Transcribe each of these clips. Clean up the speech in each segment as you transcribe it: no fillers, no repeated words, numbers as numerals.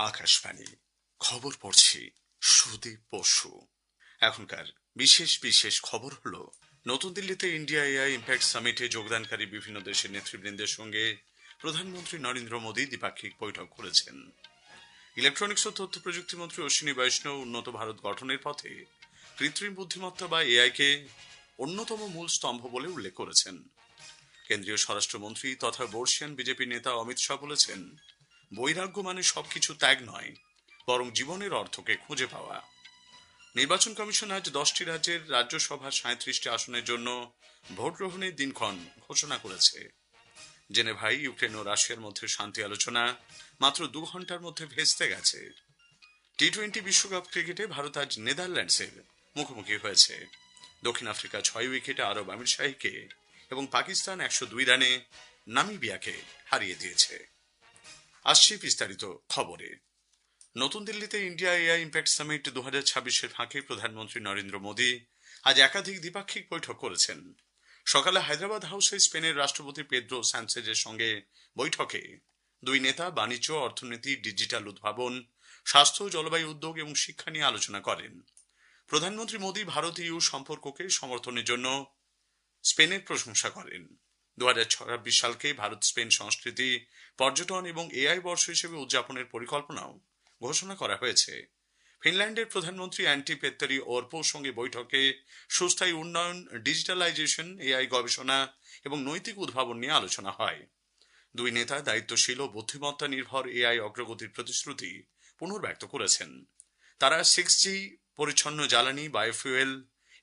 আকাশবাণী খবর পড়ছি সুদীপ বসু। এখনকার বিশেষ বিশেষ খবর হলো, নতুন দিল্লিতে ইন্ডিয়া এআই ইম্প্যাক্ট সামিটে যোগদানকারী বিভিন্ন দেশের নেতৃবৃন্দের সঙ্গে প্রধানমন্ত্রী নরেন্দ্র মোদী দ্বিপাক্ষিক বৈঠক করেছেন। ইলেকট্রনিক্স ও তথ্য প্রযুক্তি মন্ত্রী অশ্বিনী বৈষ্ণব উন্নত ভারত গঠনের পথে কৃত্রিম বুদ্ধিমত্তা বা এআই কে অন্যতম মূল স্তম্ভ বলে উল্লেখ করেছেন। কেন্দ্রীয় স্বরাষ্ট্রমন্ত্রী তথা বর্ষিয়ান বিজেপি নেতা অমিত শাহ বলেছেন, বৈরাগ্য মানে সবকিছু ত্যাগ নয়, বরং জীবনের অর্থকে খুঁজে পাওয়া। নির্বাচন কমিশন আজ 10টি রাজ্যের রাজ্যসভার 37টি আসনের জন্য ভোট গ্রহণের দিনক্ষণ ঘোষণা করেছে। জেনেভায় ইউক্রেন ও রাশিয়ার মধ্যে শান্তি আলোচনা মাত্র 2 ঘন্টার মধ্যে ভেস্তে গেছে। টি-20 বিশ্বকাপ ক্রিকেটে ভারত আজ নেদারল্যান্ডসের মুখোমুখি হয়েছে। দক্ষিণ আফ্রিকা 6 উইকেটে আরব আমির শাহীকে এবং পাকিস্তান 102 রানে নামিবিয়াকে হারিয়ে দিয়েছে। আসছি বিস্তারিত খবরে। নতুন দিল্লিতে ইন্ডিয়া এআই ইম্প্যাক্ট সামিট 2026-এর ফাঁকে প্রধানমন্ত্রী নরেন্দ্র মোদী আজ একাধিক দ্বিপাক্ষিক বৈঠক করেছেন। সকালে হায়দ্রাবাদ হাউসে স্পেনের রাষ্ট্রপতি পেদ্রো সানচেজের সঙ্গে বৈঠকে দুই নেতা বাণিজ্য, অর্থনীতি, ডিজিটাল উদ্ভাবন, স্বাস্থ্য, জলবায়ু উদ্যোগ এবং শিক্ষা নিয়ে আলোচনা করেন। প্রধানমন্ত্রী মোদী ভারত ইউ সম্পর্ককে সমর্থনের জন্য স্পেনের প্রশংসা করেন। 2026 সালকে ভারত স্পেন সংস্কৃতি, পর্যটন এবং এআই বর্ষ হিসেবে উদযাপনের পরিকল্পনাও ঘোষণা করা হয়েছে। ফিনল্যান্ডের প্রধানমন্ত্রী অ্যান্টি পেত্তারি ওরপোর সঙ্গে বৈঠকে সুস্থায়ী উন্নয়ন, ডিজিটালাইজেশন, এআই গবেষণা এবং নৈতিক উদ্ভাবন নিয়ে আলোচনা হয়। দুই নেতা দায়িত্বশীল ও বুদ্ধিমত্তা নির্ভর এআই অগ্রগতির প্রতিশ্রুতি পুনর্ব্যক্ত করেছেন। তারা 6G, পরিচ্ছন্ন জ্বালানি, বায়োফুয়েল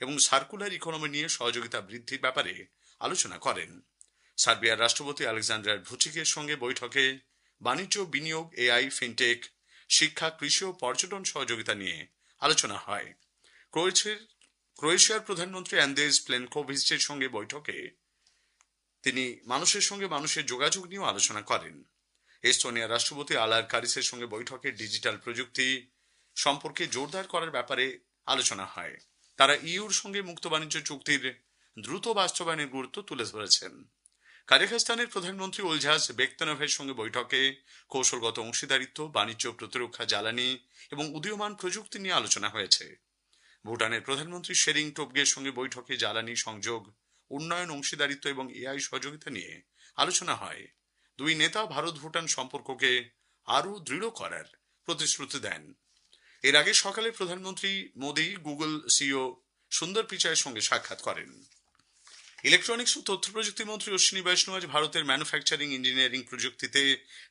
এবং সার্কুলার ইকোনমি নিয়ে সহযোগিতা বৃদ্ধির ব্যাপারে আলোচনা করেন। সার্বিয়ার রাষ্ট্রপতি আলেকজান্ডার ভুচিকের সঙ্গে বৈঠকে বাণিজ্য, বিনিয়োগ, এআই, ফিনটেক, শিক্ষা, কৃষি ও পর্যটন সহযোগিতা নিয়ে আলোচনা হয়। ক্রোয়েশিয়ার প্রধানমন্ত্রী অ্যান্দেজ প্লেনকোভিচের সঙ্গে বৈঠকে তিনি মানুষের সঙ্গে মানুষের যোগাযোগ নিয়েও আলোচনা করেন। এস্তোনিয়ার রাষ্ট্রপতি আলার কারিসের সঙ্গে বৈঠকে ডিজিটাল প্রযুক্তি সম্পর্কে জোরদার করার ব্যাপারে আলোচনা হয়। তারা ইউর সঙ্গে মুক্ত বাণিজ্য চুক্তির দ্রুত বাস্তবায়নের গুরুত্ব তুলে ধরেছেন। কাজাখস্তানের প্রধানমন্ত্রী ওলঝাস বেকতানভের সঙ্গে বৈঠকে কৌশলগত অংশীদারিত্ব, বাণিজ্য, প্রতিরক্ষা, জ্বালানি এবং উদীয়মান প্রযুক্তি নিয়ে আলোচনা হয়েছে। ভুটানের প্রধানমন্ত্রী শেরিং টোবগের সঙ্গে বৈঠকে জ্বালানি সংযোগ, উন্নয়ন, অংশীদারিত্ব এবং এআই সহযোগিতা নিয়ে আলোচনা হয়। দুই নেতা ভারত ভুটান সম্পর্ককে আরও দৃঢ় করার প্রতিশ্রুতি দেন। এর আগে সকালে প্রধানমন্ত্রী মোদী গুগল সিইও সুন্দর পিচাইয়ের সঙ্গে সাক্ষাৎ করেন। ইলেকট্রনিক্স ও তথ্য প্রযুক্তি মন্ত্রী অশ্বিনী বৈষ্ণব আজ ভারতের ম্যানুফ্যাকচারিং ইঞ্জিনিয়ারিং প্রযুক্তিতে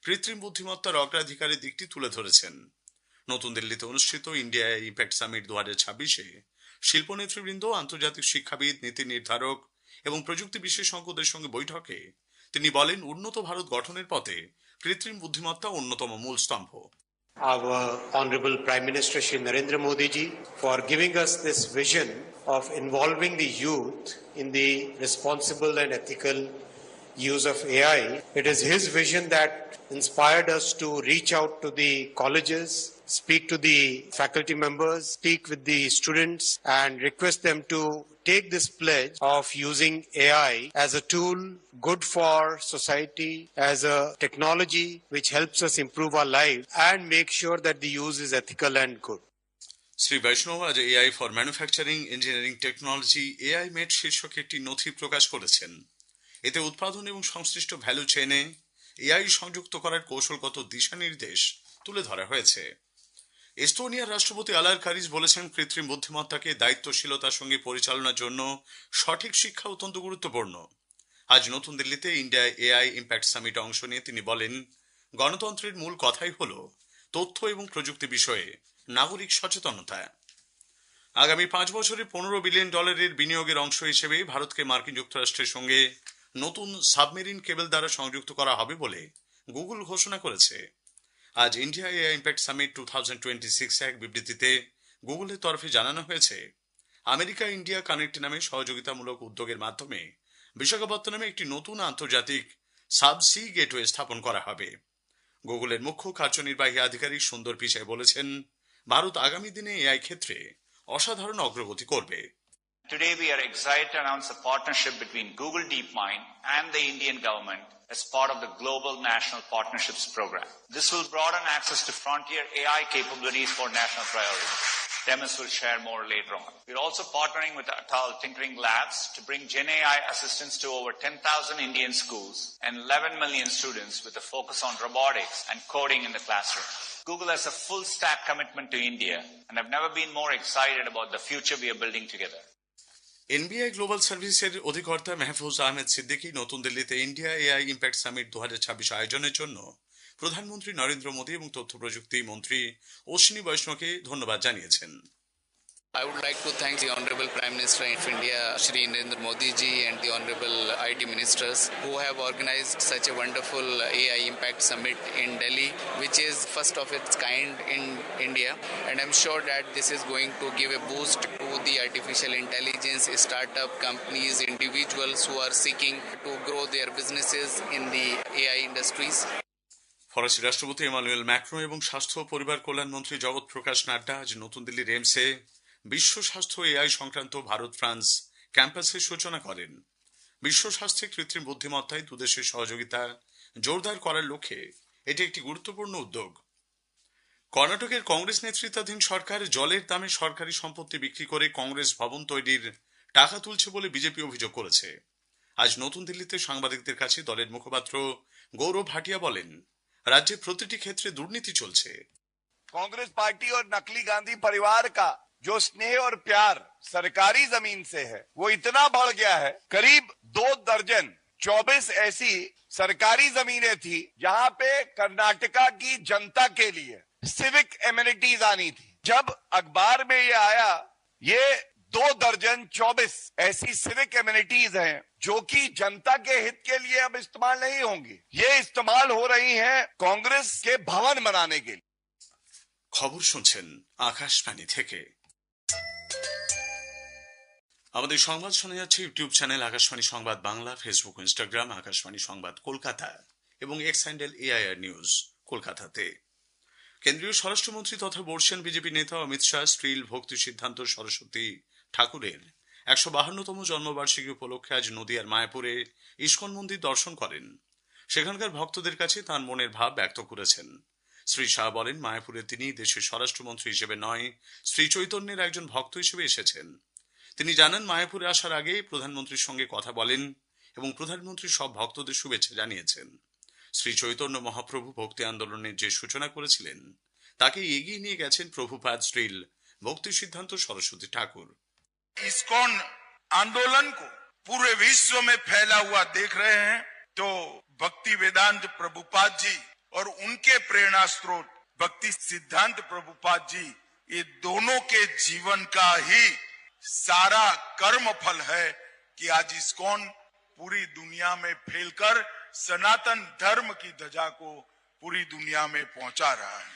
কৃত্রিম বুদ্ধিমত্তার অগ্রাধিকারের দিকটি তুলে ধরেছেন। নতুন দিল্লিতে অনুষ্ঠিত ইন্ডিয়া ইম্প্যাক্ট সামিট 2026-এ শিল্প নেতৃবৃন্দ, আন্তর্জাতিক শিক্ষাবিদ, নীতি নির্ধারক এবং প্রযুক্তি বিশেষজ্ঞদের সঙ্গে বৈঠকে তিনি বলেন, উন্নত ভারত গঠনের পথে কৃত্রিম বুদ্ধিমত্তা অন্যতম মূল স্তম্ভ। Our Honorable Prime Minister Shri Narendra Modi ji for giving us this vision of involving the youth in the responsible and ethical use of AI. It is his vision that inspired us to reach out to the colleges, speak to the faculty members, speak with the students and request them to take this pledge of using AI as a tool good for society, as a technology which helps us improve our lives and make sure that the use is ethical and good. Shri বৈষ্ণব আজ AI for manufacturing engineering technology AI made শীর্ষক একটি নথি প্রকাশ করেছেন। এতে উৎপাদন এবং সংশ্লিষ্ট ভ্যালু চেইনে এআই সংযুক্ত করার কৌশলগত দিশানির্দেশ তুলে ধরা হয়েছে। এস্তোনিয়ার রাষ্ট্রপতি আলার কারিস বলেছেন, কৃত্রিম বুদ্ধিমত্তাকে দায়িত্বশীলতার সঙ্গে পরিচালনার জন্য সঠিক শিক্ষা অত্যন্ত গুরুত্বপূর্ণ। আজ নতুন দিল্লিতে ইন্ডিয়া এআই ইম্প্যাক্ট সামিটে অংশ নিয়ে তিনি বলেন, গণতন্ত্রের মূল কথাই হল তথ্য এবং প্রযুক্তি বিষয়ে নাগরিক সচেতনতা। আগামী 5 বছরে $15 বিলিয়ন বিনিয়োগের অংশ হিসেবে ভারতকে মার্কিন যুক্তরাষ্ট্রের সঙ্গে নতুন সাবমেরিন কেবল দ্বারা সংযুক্ত করা হবে বলে গুগল ঘোষণা করেছে। আজ ইন্ডিয়া এআই ইম্প্যাক্ট সামিট 2026 এক বিবৃতিতে গুগলের তরফে জানানো হয়েছে, আমেরিকা ইন্ডিয়া কানেক্ট নামে সহযোগিতামূলক উদ্যোগের মাধ্যমে বিশাখাপত্তনমে একটি নতুন আন্তর্জাতিক সাব-সি গেটওয়ে স্থাপন করা হবে। গুগলের মুখ্য কার্যনির্বাহী আধিকারিক সুন্দর পিচাই বলেছেন, ভারত আগামী দিনে এআই ক্ষেত্রে অসাধারণ অগ্রগতি করবে। Today we are excited to announce a partnership between Google DeepMind and the Indian government as part of the Global National Partnerships Program. This will broaden access to frontier AI capabilities for national priorities. Demis will share more later on. We're also partnering with Atal Tinkering Labs to bring Gen AI assistance to over 10,000 Indian schools and 11 million students with a focus on robotics and coding in the classroom. Google has a full stack commitment to India, and I've never been more excited about the future we are building together. NBI global সার্ভিসের অধিকর্তা মেহফুজ আহমেদ সিদ্দিকী নতুন দিল্লিতে India AI impact summit 2026 আয়োজনের জন্য প্রধানমন্ত্রী নরেন্দ্র মোদী এবং তথ্য প্রযুক্তি মন্ত্রী অশ্বিনী বৈষ্ণবকে ধন্যবাদ জানিয়েছেন। I would like to thank the Honorable Prime Minister of India, Shri Narendra Modi ji, and the Honorable IT Ministers who have organized such a wonderful AI Impact Summit in Delhi, which is first of its kind in India. And I'm sure that this is going to give a boost to the artificial intelligence startup companies, individuals who are seeking to grow their businesses in the AI industries. ফরাসি রাষ্ট্রপতি Emmanuel Macron এবং স্বাস্থ্য ও পরিবার কল্যাণ মন্ত্রী জগৎ প্রকাশ নাড্ডা আজ নতুন দিল্লির এমসে বিশ্ব স্বাস্থ্য এআই সংক্রান্ত ভারত ফ্রান্স ক্যাম্পাসের সূচনা করেন। বিশ্ব স্বাস্থ্যে কৃত্রিম বুদ্ধিমত্তায় দুদেশের সহযোগিতা জোরদার করার লক্ষ্যে এটি একটি গুরুত্বপূর্ণ উদ্যোগ। কর্ণাটকের কংগ্রেস নেতৃত্বাধীন সরকার জলের দামে সরকারি সম্পত্তি বিক্রি করে কংগ্রেস ভবন তৈরির টাকা তুলছে বলে বিজেপি অভিযোগ করেছে। আজ নতুন দিল্লিতে সাংবাদিকদের কাছে দলের মুখপাত্র গৌরব ভাটিয়া বলেন, রাজ্যে প্রতিটি ক্ষেত্রে দুর্নীতি চলছে। कांग्रेस पार्टी और नकली गांधी परिवार का जो स्नेह और प्यार सरकारी जमीन से है वो इतना बढ़ गया है, करीब 2 दर्जन 24 ऐसी सरकारी जमीनें थी जहां पे कर्नाटका की जनता के लिए सिविक एमिनिटीज आनी थी। जब अखबार में ये आया, ये 2 दर्जन 24 ऐसी सिविक एमिनिटीज हैं जो कि जनता के हित के लिए अब इस्तेमाल नहीं होंगी, ये इस्तेमाल हो रही हैं कांग्रेस के भवन बनाने के लिए। খবর শুনছেন আকাশবাণী থেকে। আমাদের সংবাদ শোনা যাচ্ছে ইউটিউব চ্যানেল আকাশবাণী সংবাদ বাংলা, ফেসবুক, ইনস্টাগ্রাম আকাশবাণী সংবাদ কলকাতা এবং এক্স হ্যান্ডেল এআইআর নিউজ কলকাতাতে। কেন্দ্রীয় স্বরাষ্ট্রমন্ত্রী তথা বর্ষিয়ান বিজেপি নেতা অমিত শাহ স্ত্রীল ভক্তি সিদ্ধান্ত সরস্বতী ঠাকুরের 152তম জন্মবার্ষিকী উপলক্ষে আজ নদিয়ার মায়াপুরে ইস্কন মন্দির দর্শন করেন। সেখানকার ভক্তদের কাছে তাঁর মনের ভাব ব্যক্ত করেছেন। শ্রী শাহ বলেন, মায়াপুরে তিনি দেশের স্বরাষ্ট্রমন্ত্রী হিসেবে নয়, শ্রী চৈতন্যের একজন ভক্ত হিসেবে এসেছেন। তিনি জানান, মায়াপুরে আসার আগে প্রধানমন্ত্রীর সঙ্গে কথা বলেন এবং প্রধানমন্ত্রী সব ভক্তদের শুভেচ্ছা জানিয়েছেন। শ্রী চৈতন্য মহাপ্রভু ভক্তি আন্দোলনের যে সূচনা করেছিলেন তাকে এগিয়ে নিয়ে গেছেন প্রভুপাদ শ্রীল ভক্তি সিদ্ধান্ত সরস্বতী ঠাকুর। इस्कॉन आंदोलन को पूरे विश्व में फैला हुआ देख रहे हैं तो भक्ति वेदांत प्रभुपाद जी और उनके प्रेरणा स्रोत भक्ति सिद्धांत प्रभुपाद जी, ये दोनों के जीवन का ही सारा कर्म फल है कि आज इस्कॉन पूरी दुनिया में फैलकर सनातन धर्म की ध्वजा को पूरी दुनिया में पहुंचा रहा है।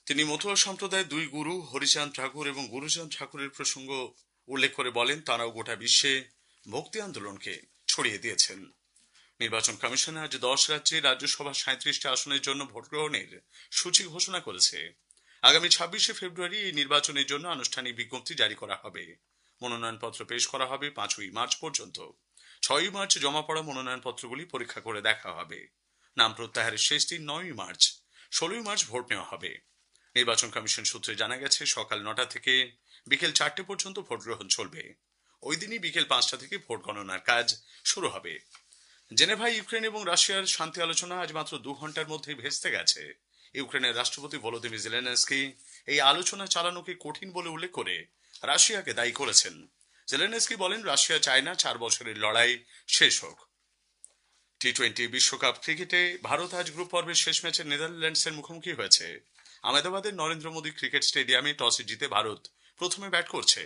তিনি মতুয়া সম্প্রদায়ের 2 গুরু হরিচাঁদ ঠাকুর এবং গুরুচাঁদ ঠাকুরের প্রসঙ্গ উল্লেখ করে বলেন, তারাও গোটা বিশ্বে ভক্তি আন্দোলনকে ছড়িয়ে দিয়েছেন। নির্বাচন কমিশন আজ 10 রাজ্যে রাজ্যসভা 37টি আসনের জন্য ভোট গ্রহণের সূচি ঘোষণা করেছে। আগামী 26শে ফেব্রুয়ারি এই নির্বাচনের জন্য আনুষ্ঠানিক বিজ্ঞপ্তি জারি করা হবে। মনোনয়নপত্র পেশ করা হবে 5ই মার্চ পর্যন্ত। 6ই মার্চ জমা পড়া মনোনয়নপত্রগুলি পরীক্ষা করে দেখা হবে। নাম প্রত্যাহারের শেষ দিন 9ই মার্চ। 16ই মার্চ ভোট নেওয়া হবে। নির্বাচন কমিশন সূত্রে জানা গেছে, সকাল 9টা থেকে বিকেল 4টে পর্যন্ত ভোট গ্রহণ চলবে। ওই দিনই বিকেল 5টা থেকে ভোট গণনার কাজ শুরু হবে। জেনেভায় ইউক্রেন এবং রাশিয়ার শান্তি আলোচনা আজ মাত্র 2 ঘন্টার মধ্যে ভেস্তে গেছে। ইউক্রেনের রাষ্ট্রপতি ভলোদিমির জেলেনস্কি এই আলোচনা চালানোকে কঠিন বলে উল্লেখ করে রাশিয়াকে দায়ী করেছেন। জেলেনস্কি বলেন, রাশিয়া চায় না 4 বছরের লড়াই শেষ হোক। টি-20 বিশ্বকাপ ক্রিকেটে ভারত আজ গ্রুপ পর্বের শেষ ম্যাচে নেদারল্যান্ডসের মুখোমুখি হয়েছে। আহমেদাবাদের নরেন্দ্র মোদী ক্রিকেট স্টেডিয়ামে টসে জিতে ভারত প্রথমে ব্যাট করছে।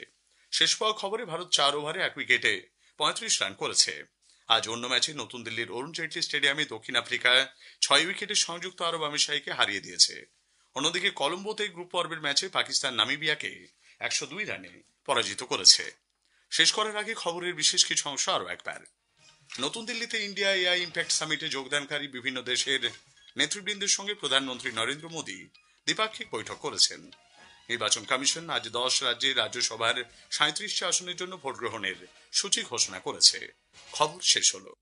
শেষ পাওয়া খবরে ভারত 4 ওভারে 1 উইকেটে 35 রান করেছে। আজ অন্য ম্যাচে নতুন দিল্লির অরুণ জেটলি স্টেডিয়ামে দক্ষিণ আফ্রিকা 6 উইকেটে সংযুক্ত আরব আমিরশাহীকে হারিয়ে দিয়েছে। অন্যদিকে কলম্বোতে গ্রুপ পর্বের ম্যাচে পাকিস্তান নামিবিয়াকে 102 রানে পরাজিত করেছে। শেষ করার আগে খবরের বিশেষ কিছু অংশ আরও একবার। নতুন দিল্লিতে ইন্ডিয়া এআই ইম্প্যাক্ট সামিটে যোগদানকারী বিভিন্ন দেশের নেতৃবৃন্দের সঙ্গে প্রধানমন্ত্রী নরেন্দ্র মোদী দ্বিপাক্ষিক বৈঠক করেছেন। নির্বাচন কমিশন আজ 10 রাজ্যে রাজ্যসভার 37টি আসনের জন্য ভোট গ্রহণের সূচি ঘোষণা করেছে। খবর শেষ হলো।